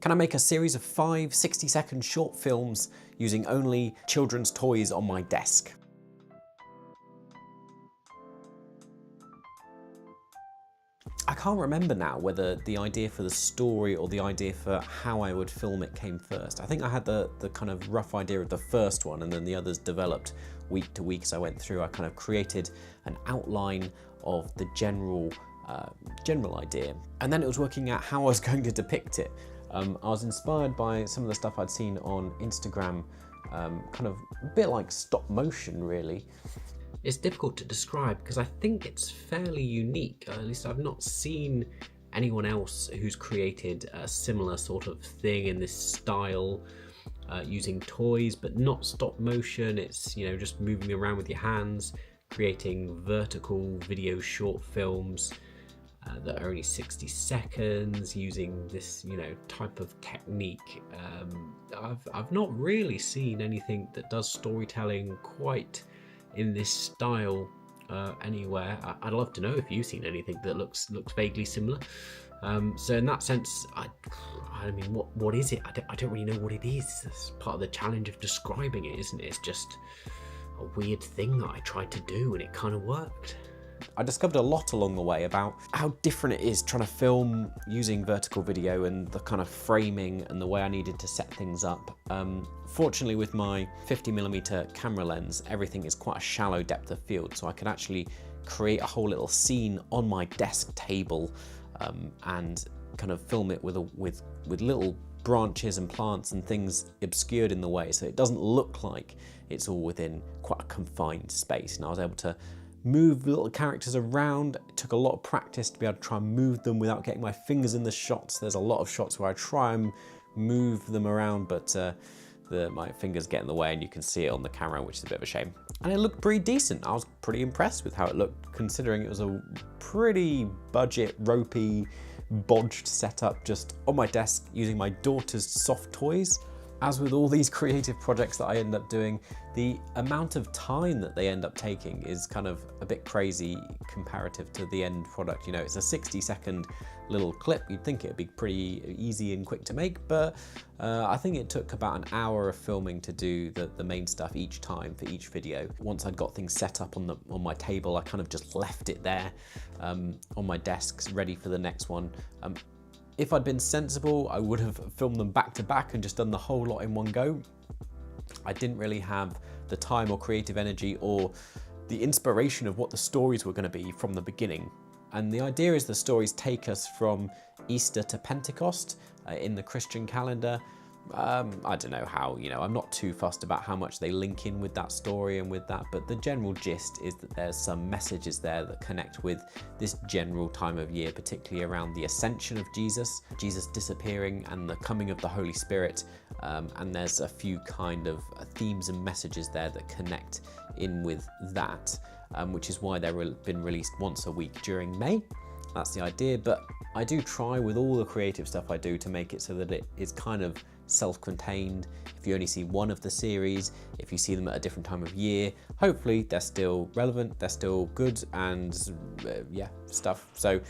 Can I make a series of 5 60-second short films using only children's toys on my desk? I can't remember now whether the idea for the story or the idea for how I would film it came first. I think I had the kind of rough idea of the first one, and then the others developed week to week as I went through. I kind of created an outline of the general idea, and then it was working out how I was going to depict it. I was inspired by some of the stuff I'd seen on Instagram, kind of a bit like stop motion really. It's difficult to describe because I think it's fairly unique. At least I've not seen anyone else who's created a similar sort of thing in this style, using toys but not stop motion. It's, you know, just moving around with your hands, creating vertical video short films that are only 60 seconds, using this, you know, type of technique. I've not really seen anything that does storytelling quite in this style anywhere. I'd love to know if you've seen anything that looks vaguely similar. So in that sense, I mean, what is it? I don't really know what it is. That's part of the challenge of describing it, isn't it? It's just a weird thing that I tried to do and it kind of worked. I discovered a lot along the way about how different it is trying to film using vertical video and the kind of framing and the way I needed to set things up. Fortunately, with my 50mm camera lens, everything is quite a shallow depth of field, so I could actually create a whole little scene on my desk table and kind of film it with little branches and plants and things obscured in the way, so it doesn't look like it's all within quite a confined space. And I was able to move little characters around. It took a lot of practice to be able to try and move them without getting my fingers in the shots. There's a lot of shots where I try and move them around, but my fingers get in the way and you can see it on the camera, which is a bit of a shame. And it looked pretty decent. I was pretty impressed with how it looked, considering it was a pretty budget, ropey, bodged setup just on my desk using my daughter's soft toys. As with all these creative projects that I end up doing, the amount of time that they end up taking is kind of a bit crazy comparative to the end product. You know, it's a 60-second little clip. You'd think it'd be pretty easy and quick to make, but I think it took about an hour of filming to do the main stuff each time for each video. Once I'd got things set up on my table, I kind of just left it there on my desk, ready for the next one. If I'd been sensible, I would have filmed them back to back and just done the whole lot in one go. I didn't really have the time or creative energy or the inspiration of what the stories were going to be from the beginning. And the idea is the stories take us from Easter to Pentecost in the Christian calendar. I don't know how, you know, I'm not too fussed about how much they link in with that story and with that, but the general gist is that there's some messages there that connect with this general time of year, particularly around the ascension of Jesus disappearing and the coming of the Holy Spirit. And there's a few kind of themes and messages there that connect in with that, which is why they've been released once a week during May. That's the idea, but I do try with all the creative stuff I do to make it so that it is kind of self-contained. If you only see one of the series, if you see them at a different time of year, hopefully they're still relevant, they're still good, and yeah, stuff. So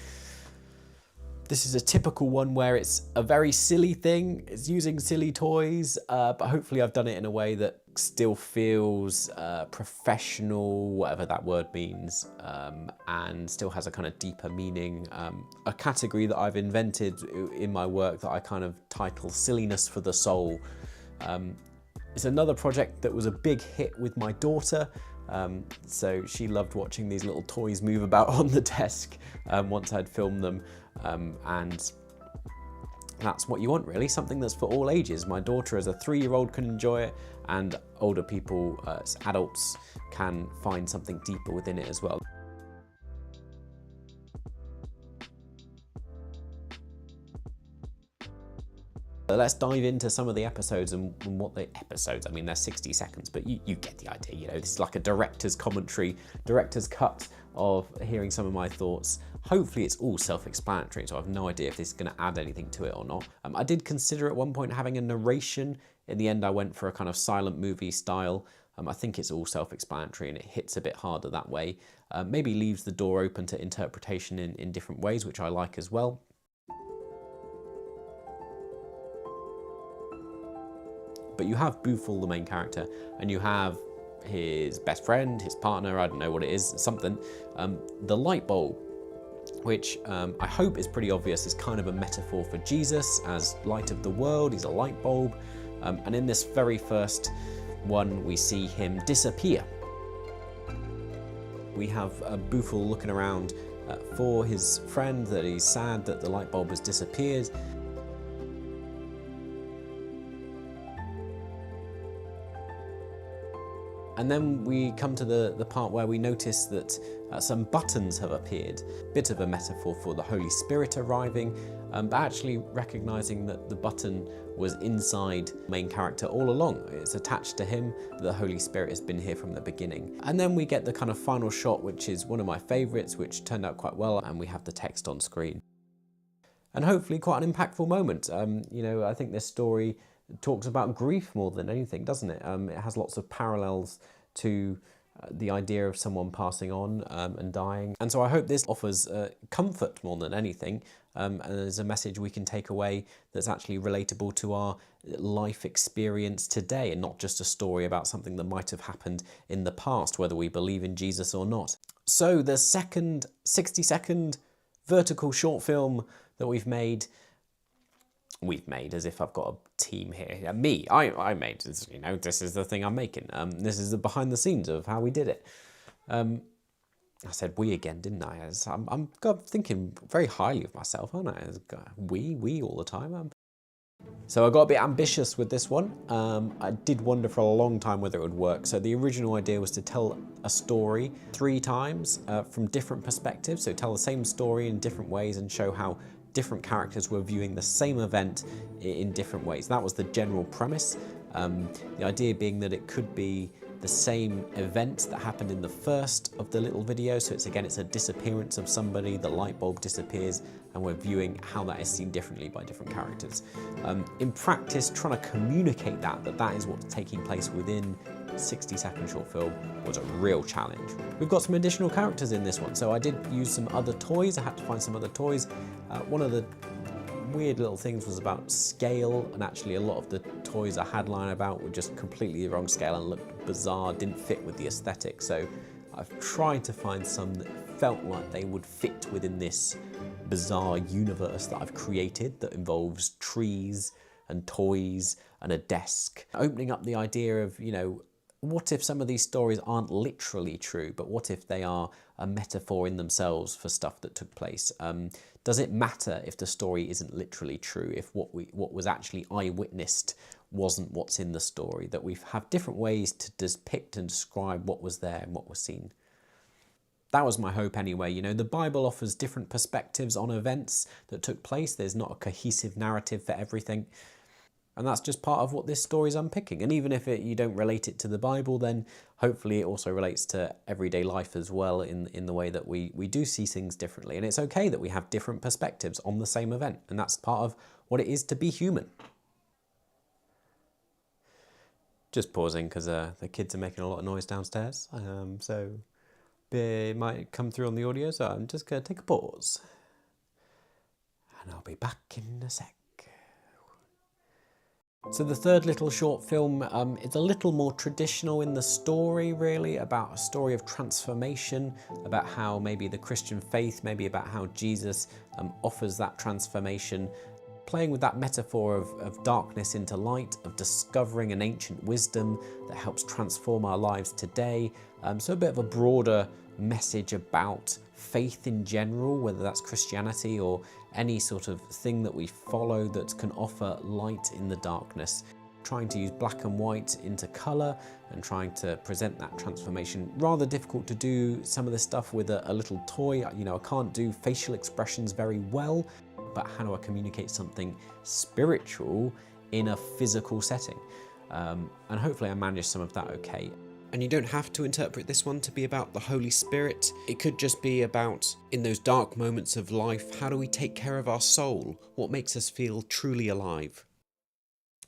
this is a typical one where it's a very silly thing, it's using silly toys, but hopefully I've done it in a way that still feels professional, whatever that word means, and still has a kind of deeper meaning. A category that I've invented in my work that I kind of title Silliness for the Soul. It's another project that was a big hit with my daughter. So she loved watching these little toys move about on the desk once I'd filmed them, and that's what you want really, something that's for all ages. My daughter as a 3-year-old can enjoy it, and older people, as adults, can find something deeper within it as well. Let's dive into some of the episodes and what the episodes, I mean, they're 60 seconds, but you get the idea, you know, this is like a director's commentary, director's cut of hearing some of my thoughts. Hopefully it's all self-explanatory, so I have no idea if this is going to add anything to it or not. I did consider at one point having a narration. In the end, I went for a kind of silent movie style. I think it's all self-explanatory and it hits a bit harder that way. Maybe leaves the door open to interpretation in different ways, which I like as well. but you have Boothel, the main character, and you have his best friend, his partner, I don't know what it is, something, the light bulb, which I hope is pretty obvious, is kind of a metaphor for Jesus as light of the world. He's a light bulb. And in this very first one, we see him disappear. We have Boothel looking around for his friend, that he's sad that the light bulb has disappeared. And then we come to the part where we notice that some buttons have appeared. Bit of a metaphor for the Holy Spirit arriving, but actually recognizing that the button was inside the main character all along. It's attached to him. The Holy Spirit has been here from the beginning. And then we get the kind of final shot, which is one of my favorites, which turned out quite well, and we have the text on screen. And hopefully quite an impactful moment. You know, I think this story talks about grief more than anything, doesn't it? It has lots of parallels to the idea of someone passing on and dying. And so I hope this offers comfort more than anything, and there's a message we can take away that's actually relatable to our life experience today, and not just a story about something that might have happened in the past, whether we believe in Jesus or not. So the second 60-second vertical short film that we've made as if I've got a team here. Yeah, I made this, you know, this is the thing I'm making. This is the behind the scenes of how we did it. I said we again, didn't I? I'm thinking very highly of myself, aren't I? We all the time. So I got a bit ambitious with this one. I did wonder for a long time whether it would work. So the original idea was to tell a story 3 times from different perspectives. So tell the same story in different ways and show how different characters were viewing the same event in different ways. That was the general premise. The idea being that it could be the same event that happened in the first of the little video. So it's a disappearance of somebody, the light bulb disappears, and we're viewing how that is seen differently by different characters. In practice, trying to communicate that is what's taking place within a 60-second short film was a real challenge. We've got some additional characters in this one, so I did use some other toys. I had to find some other toys. One of the weird little things was about scale, and actually a lot of the toys I had lying about were just completely the wrong scale and looked bizarre, didn't fit with the aesthetic. So I've tried to find some that felt like they would fit within this bizarre universe that I've created that involves trees and toys and a desk. Opening up the idea of, you know, what if some of these stories aren't literally true, but what if they are a metaphor in themselves for stuff that took place? Does it matter if the story isn't literally true, if what was actually eyewitnessed wasn't what's in the story? That we have different ways to depict and describe what was there and what was seen. That was my hope anyway. You know, the Bible offers different perspectives on events that took place. There's not a cohesive narrative for everything. And that's just part of what this story's unpicking. And even if you don't relate it to the Bible, then hopefully it also relates to everyday life as well in the way that we do see things differently. And it's okay that we have different perspectives on the same event. And that's part of what it is to be human. Just pausing because the kids are making a lot of noise downstairs. So it might come through on the audio. So I'm just going to take a pause. And I'll be back in a sec. So the third little short film is a little more traditional in the story, really, about a story of transformation, about how maybe the Christian faith, maybe about how Jesus offers that transformation, playing with that metaphor of darkness into light, of discovering an ancient wisdom that helps transform our lives today. So a bit of a broader message about faith in general, whether that's Christianity or any sort of thing that we follow that can offer light in the darkness. Trying to use black and white into colour and trying to present that transformation. Rather difficult to do some of this stuff with a little toy. You know, I can't do facial expressions very well, but how do I communicate something spiritual in a physical setting? And hopefully I managed some of that okay. And you don't have to interpret this one to be about the Holy Spirit. It could just be about, in those dark moments of life, how do we take care of our soul? What makes us feel truly alive?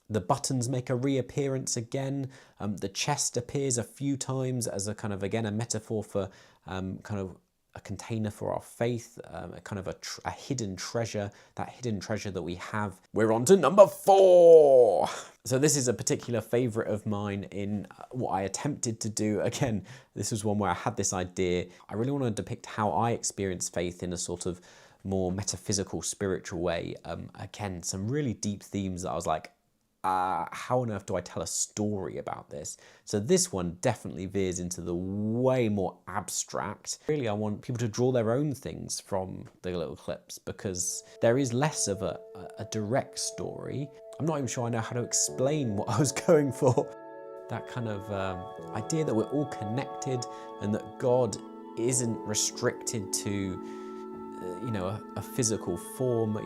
The buttons make a reappearance again. The chest appears a few times as a kind of, again, a metaphor for kind of a container for our faith, a kind of a hidden treasure, that hidden treasure that we have. We're on to number 4. So this is a particular favourite of mine in what I attempted to do. Again, this was one where I had this idea. I really want to depict how I experience faith in a sort of more metaphysical, spiritual way. Again, some really deep themes that I was like, how on earth do I tell a story about this? So this one definitely veers into the way more abstract. Really, I want people to draw their own things from the little clips because there is less of a direct story. I'm not even sure I know how to explain what I was going for. That kind of idea that we're all connected and that God isn't restricted to a physical form.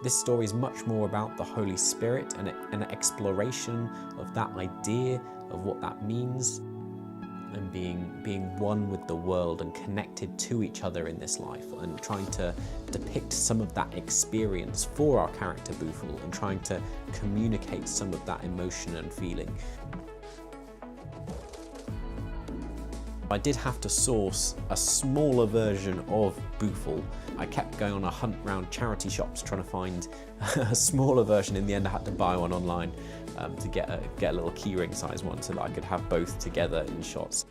This story is much more about the Holy Spirit and an exploration of that idea of what that means, and being one with the world and connected to each other in this life, and trying to depict some of that experience for our character Boothel and trying to communicate some of that emotion and feeling. I did have to source a smaller version of Boothel. I kept going on a hunt around charity shops trying to find a smaller version. In the end, I had to buy one online to get a little keyring size one so that I could have both together in shots.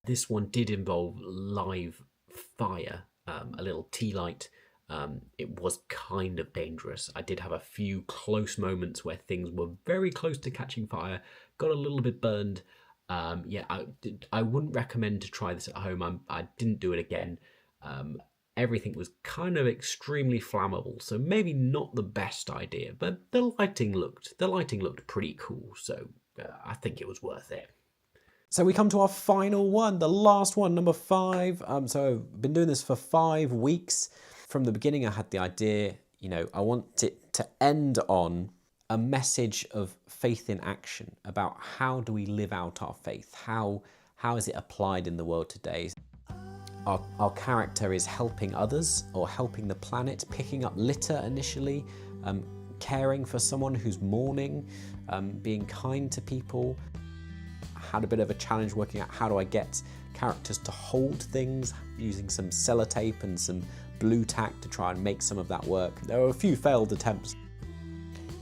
This one did involve live fire, a little tea light. It was kind of dangerous. I did have a few close moments where things were very close to catching fire, got a little bit burned. I wouldn't recommend to try this at home. I didn't do it again. Everything was kind of extremely flammable, so maybe not the best idea, but the lighting looked pretty cool, so I think it was worth it. So we come to our final one, the last one, number 5. So I've been doing this for 5 weeks. From the beginning, I had the idea, I want it to end on a message of faith in action about how do we live out our faith? How is it applied in the world today? Our character is helping others or helping the planet, picking up litter initially, caring for someone who's mourning, being kind to people. I had a bit of a challenge working out how do I get characters to hold things, using some sellotape and some blue tack to try and make some of that work. There were a few failed attempts.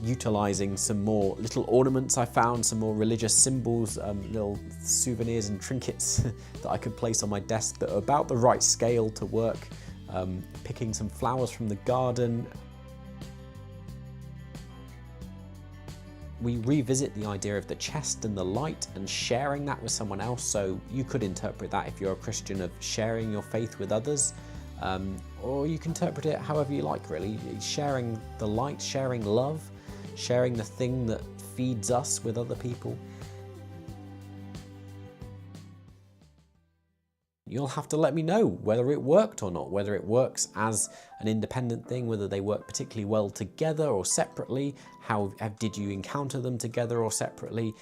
Utilising some more little ornaments I found, some more religious symbols, little souvenirs and trinkets that I could place on my desk that are about the right scale to work. Picking some flowers from the garden. We revisit the idea of the chest and the light and sharing that with someone else. So you could interpret that, if you're a Christian, of sharing your faith with others. Or you can interpret it however you like, really. Sharing the light, sharing love, sharing the thing that feeds us with other people. You'll have to let me know whether it worked or not, whether it works as an independent thing, whether they work particularly well together or separately. How did you encounter them together or separately?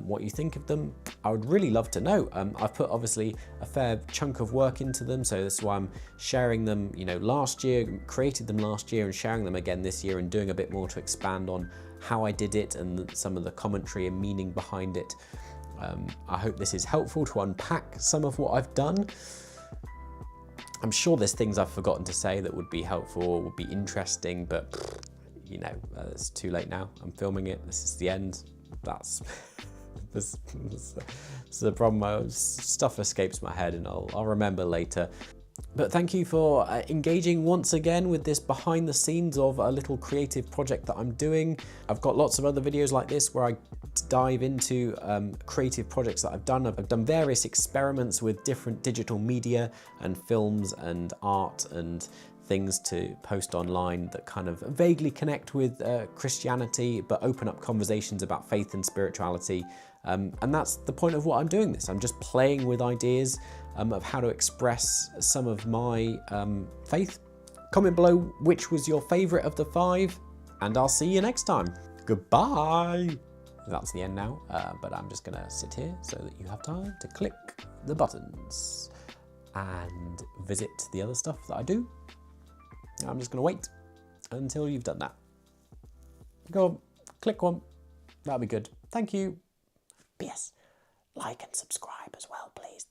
What you think of them. I would really love to know. I've put obviously a fair chunk of work into them, so this is why I'm sharing them, last year, created them last year and sharing them again this year and doing a bit more to expand on how I did it and some of the commentary and meaning behind it. I hope this is helpful to unpack some of what I've done. I'm sure there's things I've forgotten to say that would be helpful or would be interesting, but it's too late now. I'm filming it. This is the end. That's this is the problem. Stuff escapes my head and I'll remember later. But thank you for engaging once again with this behind the scenes of a little creative project that I'm doing. I've got lots of other videos like this where I dive into creative projects that I've done. I've done various experiments with different digital media and films and art and things to post online that kind of vaguely connect with Christianity but open up conversations about faith and spirituality. And that's the point of what I'm doing this. I'm just playing with ideas of how to express some of my faith. Comment below which was your favourite of the 5, and I'll see you next time. Goodbye! That's the end now, but I'm just gonna sit here so that you have time to click the buttons and visit the other stuff that I do. I'm just gonna wait until you've done that. Go on, click one, that'll be good. Thank you. P.S. Like and subscribe as well, please.